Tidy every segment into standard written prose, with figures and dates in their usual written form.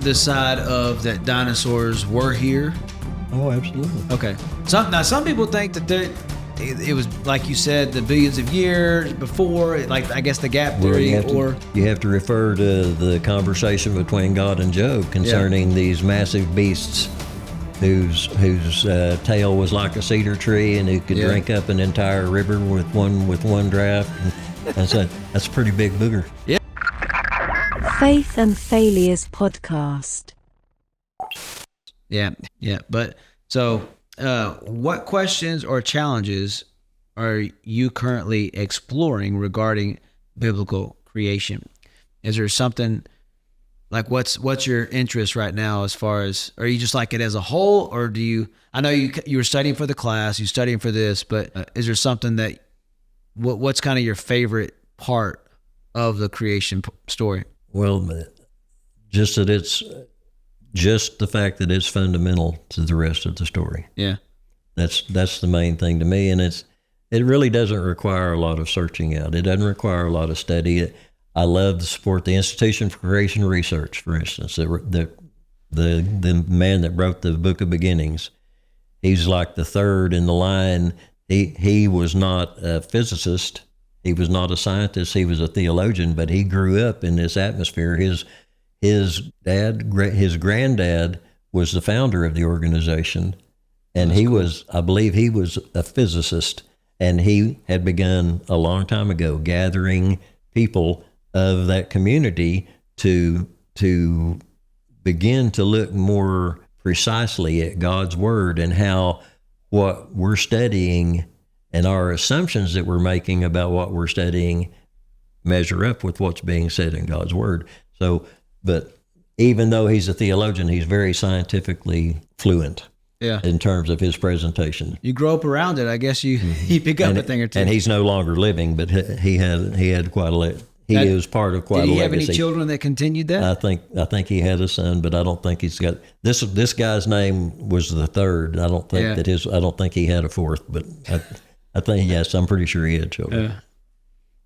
the side of that dinosaurs were here? Oh, absolutely. Okay. Some people think that it was, like you said, the billions of years before, like I guess the gap theory, you have to refer to the conversation between God and Job concerning these massive beasts whose tail was like a cedar tree and who could drink up an entire river with one draft. And so that's a pretty big booger. Yeah. Faith and Failures Podcast. Yeah. But so, what questions or challenges are you currently exploring regarding biblical creation? Is there something like what's your interest right now as far as, are you just like it as a whole, or do you? I know you were studying for the class, you're studying for this, but is there something that what's kind of your favorite part of the creation story? Well, just that it's just the fact that it's fundamental to the rest of the story. Yeah. That's the main thing to me. And it really doesn't require a lot of searching out. It doesn't require a lot of study. I love to support the Institution for Creation Research, for instance. The man that wrote the Book of Beginnings, he's like the third in the line. He was not a physicist. He was not a scientist. He was a theologian, but he grew up in this atmosphere. His granddad was the founder of the organization, and I believe he was a physicist, and he had begun a long time ago gathering people of that community to begin to look more precisely at God's Word and how what we're studying and our assumptions that we're making about what we're studying measure up with what's being said in God's Word. So, but even though he's a theologian, he's very scientifically fluent in terms of his presentation. You grow up around it. I guess you pick up a thing or two. And he's no longer living, but he had quite a he is part of quite a legacy. Did he have any children that continued that? I think he had a son, but I don't think he's got this guy's name was the third. I don't think I don't think he had a fourth, but I think yes, I'm pretty sure he had children.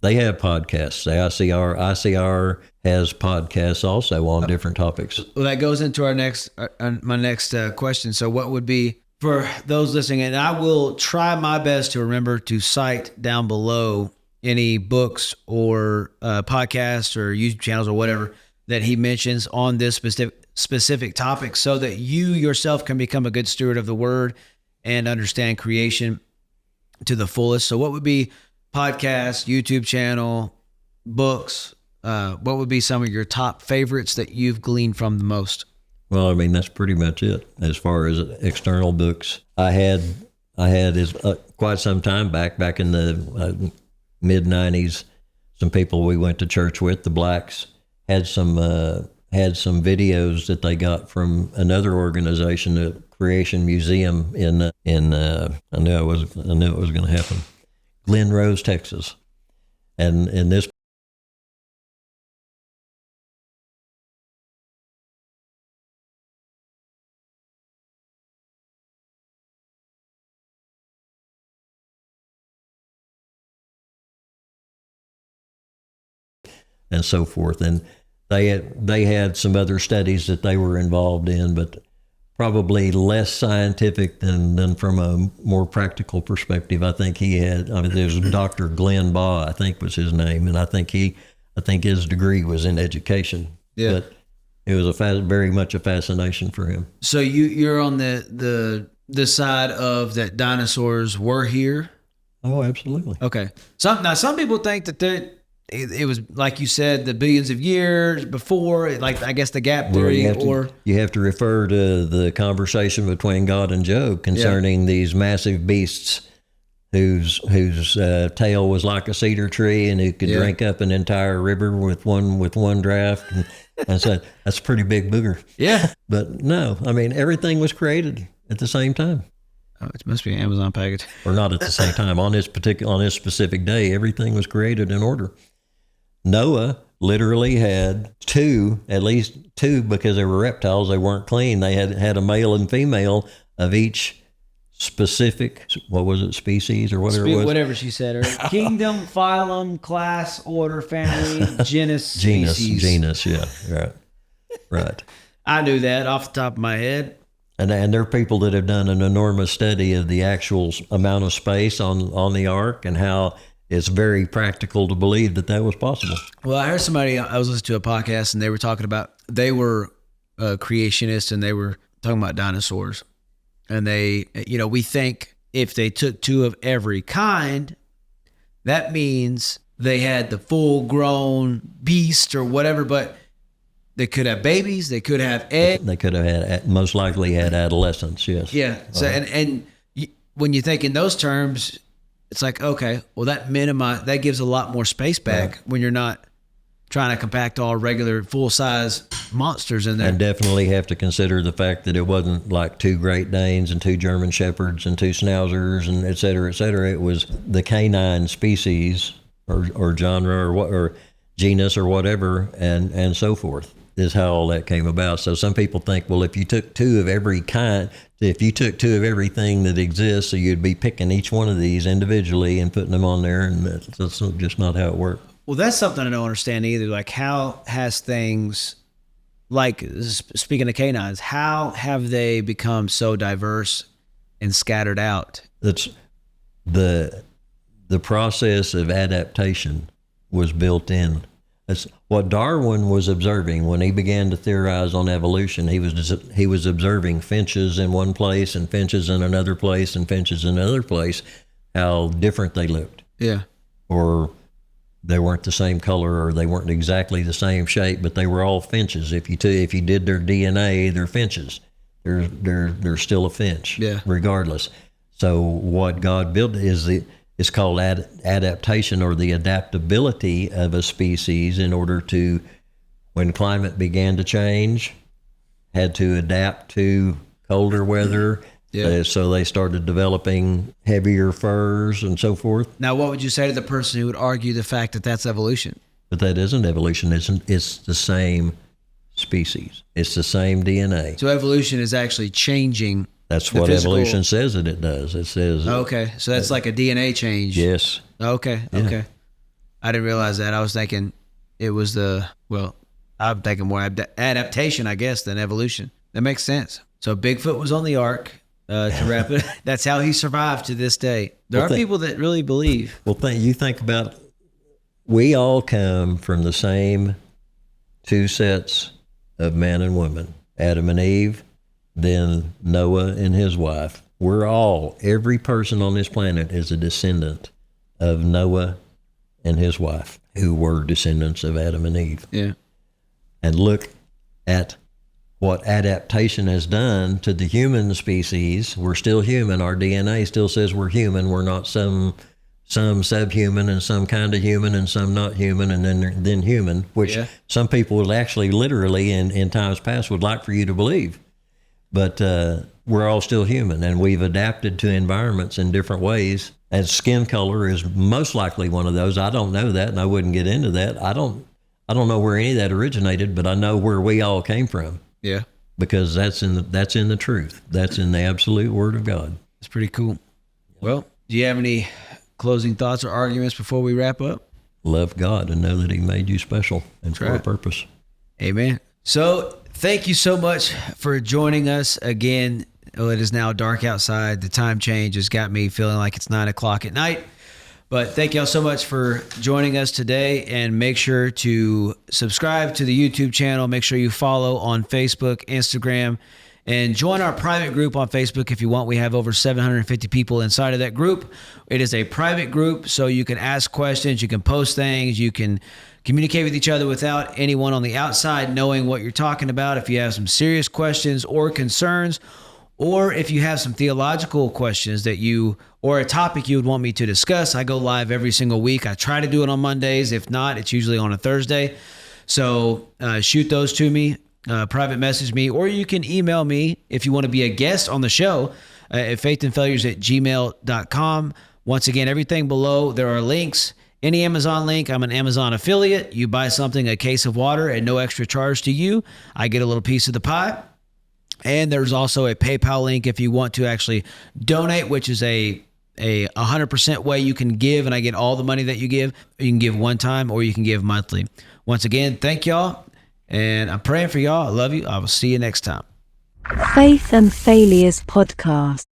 They have podcasts. The ICR has podcasts also on different topics. Well, that goes into my next question. So what would be, for those listening, and I will try my best to remember to cite down below any books or podcasts or YouTube channels or whatever that he mentions on this specific topic, so that you yourself can become a good steward of the Word and understand creation to the fullest. So what would be podcasts, YouTube channel, books? What would be some of your top favorites that you've gleaned from the most? Well, I mean, that's pretty much it. As far as external books, I had quite some time back in the mid-90s, some people we went to church with, the Blacks, had some videos that they got from another organization, the Creation Museum in I knew it was going to happen, Glen Rose, Texas, and in this. And so forth, and they had some other studies that they were involved in, but probably less scientific than from a more practical perspective. I think he had. I mean, there's Dr. Glenn Baugh, I think was his name, and I think his degree was in education. Yeah, but it was very much a fascination for him. So you're on the side of that dinosaurs were here. Oh, absolutely. Okay. Some people think that it was, like you said, the billions of years before, like I guess the gap theory, you have to refer to the conversation between God and Job concerning these massive beasts whose tail was like a cedar tree and who could drink up an entire river with one draft. And so that's a pretty big booger. Yeah. But no, I mean, everything was created at the same time. Oh, it must be an Amazon package. Or not at the same time. On this specific day, everything was created in order. Noah literally had at least two, because they were reptiles, they weren't clean. They had a male and female of each specific, what was it, species or whatever it was? Whatever she said. Or kingdom, phylum, class, order, family, genus, species. Genus, yeah, right. I knew that off the top of my head. And there are people that have done an enormous study of the actual amount of space on the ark and how it's very practical to believe that was possible. Well, I heard somebody, I was listening to a podcast and they were talking about, they were creationists and they were talking about dinosaurs. And they, we think if they took two of every kind, that means they had the full grown beast or whatever, but they could have babies. They could have eggs. They could have most likely had adolescents. Yes. Yeah. So when you think in those terms, it's like, okay, well that gives a lot more space back when you're not trying to compact all regular full size monsters in there. And definitely have to consider the fact that it wasn't like 2 Great Danes and 2 German Shepherds and 2 Schnauzers and et cetera, et cetera. It was the canine species or genre or genus or whatever and so forth. Is how all that came about. So some people think, well, if you took 2 of every kind, if you took 2 of everything that exists, so you'd be picking each one of these individually and putting them on there, and that's just not how it worked. Well, that's something I don't understand either. Like, how has things, like, speaking of canines, how have they become so diverse and scattered out? That's the process of adaptation was built in. That's what Darwin was observing when he began to theorize on evolution. He was observing finches in one place and finches in another place and finches in another place, how different they looked. Yeah. Or they weren't the same color, or they weren't exactly the same shape, but they were all finches. If you did their DNA, they're finches. They're still a finch, regardless. So what God built it's called adaptation, or the adaptability of a species in order to, when climate began to change, had to adapt to colder weather. Yeah. So they started developing heavier furs and so forth. Now, what would you say to the person who would argue the fact that that's evolution? But that isn't evolution. It's the same species. It's the same DNA. So evolution is actually changing. That's what evolution says that it does. It says... Okay, so that's like a DNA change. Yes. Okay, okay. I didn't realize that. I was thinking it was I'm thinking more adaptation, I guess, than evolution. That makes sense. So Bigfoot was on the ark, to wrap it. That's how he survived to this day. There are people that really believe. Well, you think about, we all come from the same 2 sets of man and woman, Adam and Eve, then Noah and his wife. Every person on this planet is a descendant of Noah and his wife, who were descendants of Adam and Eve. Yeah. And look at what adaptation has done to the human species. We're still human. Our DNA still says we're human. We're not some subhuman and some kind of human and some not human and then human, which some people would actually literally in times past would like for you to believe. But we're all still human, and we've adapted to environments in different ways. And skin color is most likely one of those. I don't know that, and I wouldn't get into that. I don't know where any of that originated, but I know where we all came from. Yeah, because that's in the truth. That's in the absolute Word of God. It's pretty cool. Well, do you have any closing thoughts or arguments before we wrap up? Love God and know that He made you special and for a purpose. Amen. So thank you so much for joining us again. It is now dark outside. The time change has got me feeling like it's 9 o'clock at night. But thank y'all so much for joining us today, and make sure to subscribe to the YouTube channel. Make sure you follow on Facebook, Instagram, and join our private group on Facebook if you want. We have over 750 people inside of that group. It is a private group, so you can ask questions, you can post things, you can communicate with each other without anyone on the outside knowing what you're talking about. If you have some serious questions or concerns, or if you have some theological questions or a topic you would want me to discuss, I go live every single week. I try to do it on Mondays. If not, it's usually on a Thursday. So shoot those to me, private message me, or you can email me if you want to be a guest on the show at faithandfailures@gmail.com. Once again, everything below, there are links. Any Amazon link, I'm an Amazon affiliate. You buy something, a case of water, at no extra charge to you. I get a little piece of the pie. And there's also a PayPal link if you want to actually donate, which is a 100% way you can give, and I get all the money that you give. You can give one time or you can give monthly. Once again, thank y'all, And I'm praying for y'all. I love you. I will see you next time. Faith and Failures Podcast.